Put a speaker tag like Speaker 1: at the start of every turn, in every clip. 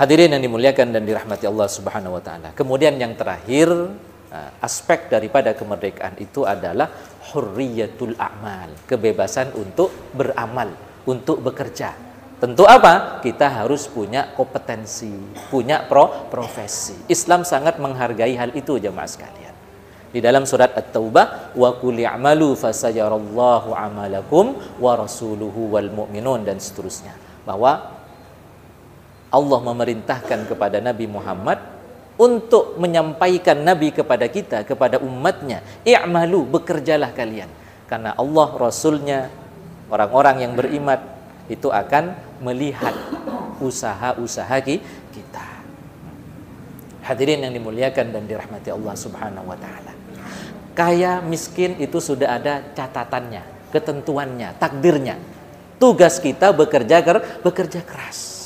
Speaker 1: Hadirin yang dimuliakan dan dirahmati Allah Subhanahu wa taala. Kemudian yang terakhir, aspek daripada kemerdekaan itu adalah hurriyatul a'mal, kebebasan untuk beramal, untuk bekerja. Tentu apa? Kita harus punya kompetensi, punya profesi. Islam sangat menghargai hal itu jemaah sekalian. Di dalam surat At-Taubah, wa qul i'malu fasayarallahu 'amalakum wa rasuluhu wal mu'minun, dan seterusnya. Bahwa Allah memerintahkan kepada Nabi Muhammad untuk menyampaikan Nabi kepada kita, kepada umatnya, i'malu, bekerjalah kalian. Karena Allah, Rasulnya, orang-orang yang beriman itu akan melihat usaha-usaha kita. Hadirin yang dimuliakan dan dirahmati Allah Subhanahu wa taala. Kaya miskin itu sudah ada catatannya, ketentuannya, takdirnya. Tugas kita bekerja keras.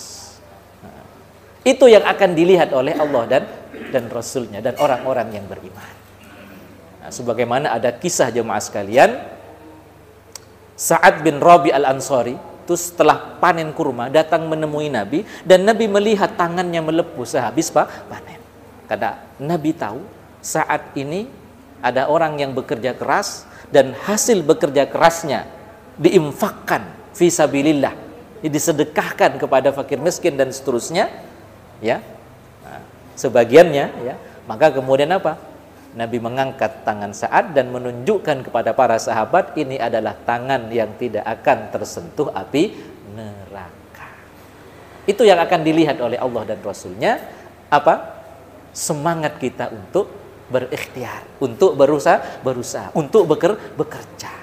Speaker 1: Itu yang akan dilihat oleh Allah dan Rasulnya dan orang-orang yang beriman. Sebagaimana ada kisah jemaah sekalian, Sa'ad bin Rabi al-Ansari itu setelah panen kurma datang menemui Nabi, dan Nabi melihat tangannya melepuh sehabis panen. Karena Nabi tahu saat ini ada orang yang bekerja keras dan hasil bekerja kerasnya diinfakkan fi sabilillah, disedekahkan kepada fakir miskin dan seterusnya, ya. Nah, sebagiannya, ya. Maka kemudian apa? Nabi mengangkat tangan Sa'ad dan menunjukkan kepada para sahabat, ini adalah tangan yang tidak akan tersentuh api neraka. Itu yang akan dilihat oleh Allah dan Rasulnya. Apa? Semangat kita untuk berikhtiar, untuk berusaha, untuk bekerja.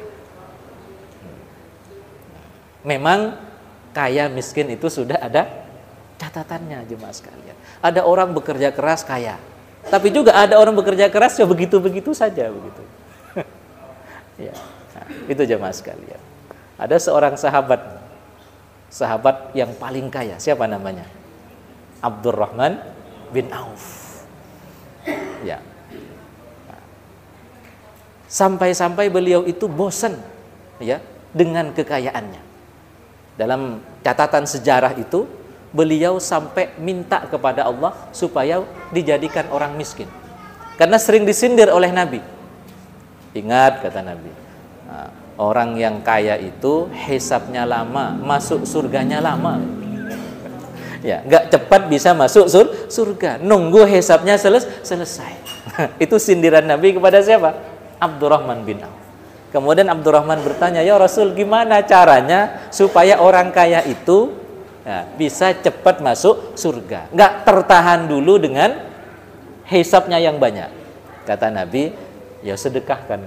Speaker 1: Memang kaya miskin itu sudah ada catatannya jemaah sekalian. Ada orang bekerja keras kaya, tapi juga ada orang bekerja keras ya begitu-begitu saja begitu. Ya, nah, itu jemaah sekalian. Ada seorang sahabat yang paling kaya, siapa namanya? Abdurrahman bin Auf. Ya. Nah, sampai-sampai beliau itu bosan, ya, dengan kekayaannya. Dalam catatan sejarah itu, beliau sampai minta kepada Allah supaya dijadikan orang miskin. Karena sering disindir oleh Nabi. Ingat kata Nabi, nah, orang yang kaya itu hisabnya lama, masuk surganya lama. Ya, nggak cepat bisa masuk surga, nunggu hisabnya selesai. Itu sindiran Nabi kepada siapa? Abdurrahman bin Auf. Kemudian Abdurrahman bertanya, ya Rasul, gimana caranya supaya orang kaya itu bisa cepat masuk surga, nggak tertahan dulu dengan hisabnya yang banyak? Kata Nabi, ya sedekahkan.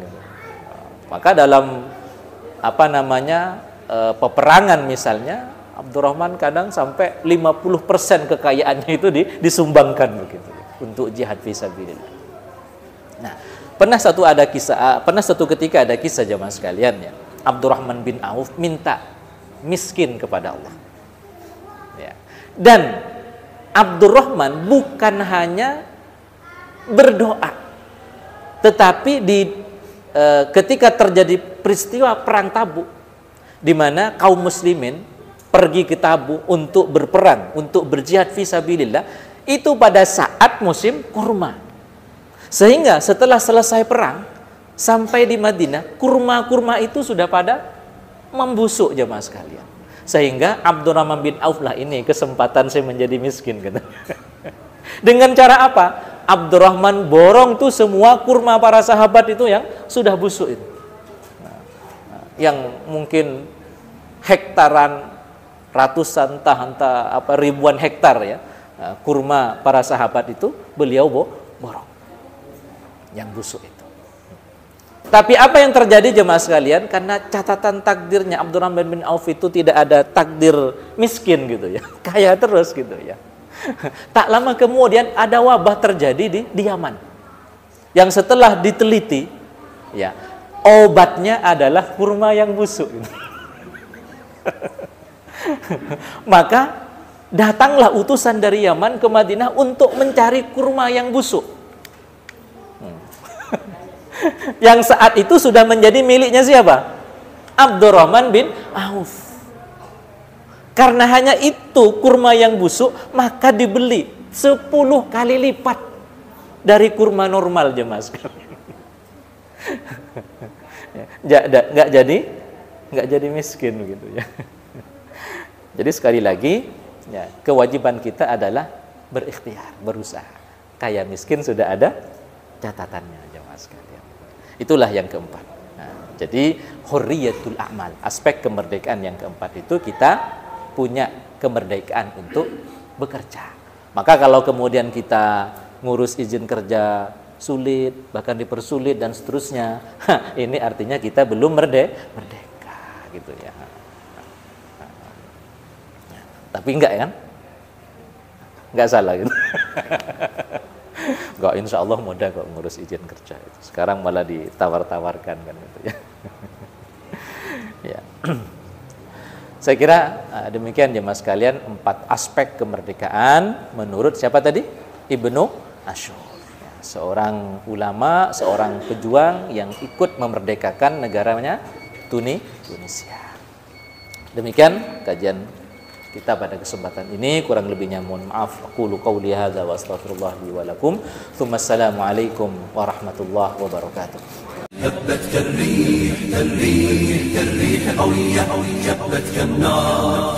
Speaker 1: Maka dalam peperangan misalnya, Abdurrahman kadang sampai 50% kekayaannya itu disumbangkan begitu untuk jihad fisabilillah. Nah, pernah satu ketika ada kisah jemaah sekalian, ya. Abdurrahman bin Auf minta miskin kepada Allah. Ya. Dan Abdurrahman bukan hanya berdoa, tetapi ketika terjadi peristiwa perang Tabuk, di mana kaum muslimin pergi ke Tabuk untuk berperang, untuk berjihad fisabilillah, itu pada saat musim kurma. Sehingga setelah selesai perang, sampai di Madinah, kurma-kurma itu sudah pada membusuk jemaah sekalian. Sehingga Abdurrahman bin Auf lah, ini kesempatan saya menjadi miskin, gitu. Dengan cara apa? Abdurrahman borong tuh semua kurma para sahabat itu yang sudah busuk itu. Yang mungkin hektaran, ratusan, ribuan hektar, ya. Kurma para sahabat itu beliau borong yang busuk itu. Tapi apa yang terjadi jemaah sekalian? Karena catatan takdirnya Abdurrahman bin Auf itu tidak ada takdir miskin gitu, ya. Kaya terus gitu, ya. Tak lama kemudian ada wabah terjadi di Yaman, yang setelah diteliti, ya, obatnya adalah kurma yang busuk. Maka datanglah utusan dari Yaman ke Madinah untuk mencari kurma yang busuk. Yang saat itu sudah menjadi miliknya siapa? Abdurrahman bin Auf. Karena hanya itu kurma yang busuk, maka dibeli 10 kali lipat dari kurma normal, jemaah sekalian. Nggak jadi miskin begitu ya. Jadi sekali lagi, ya, kewajiban kita adalah berikhtiar, berusaha. Kaya miskin sudah ada catatannya, jemaah sekalian. Itulah yang keempat. Nah, jadi hurriyatul a'mal, aspek kemerdekaan yang keempat itu kita punya kemerdekaan untuk bekerja. Maka kalau kemudian kita ngurus izin kerja sulit, bahkan dipersulit dan seterusnya, ini artinya kita belum merdeka gitu ya. Tapi enggak kan? Enggak salah gitu. Enggak, insya Allah mudah kok ngurus izin kerja itu. Sekarang malah ditawar-tawarkan kan gitu ya. Ya. Saya kira demikian jemaah sekalian 4 aspek kemerdekaan menurut siapa tadi? Ibnu Ashur. Ya, seorang ulama, seorang pejuang yang ikut memerdekakan negaranya Tunisia. Demikian kajian kita pada kesempatan ini, kurang lebihnya mohon maaf. Aqulu qawli hadza wa astaghfirullah li wa lakum. Tsumma assalamu alaikum warahmatullahi wabarakatuh. هبت كالريح قوية، جبت كالنار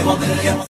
Speaker 1: وضية.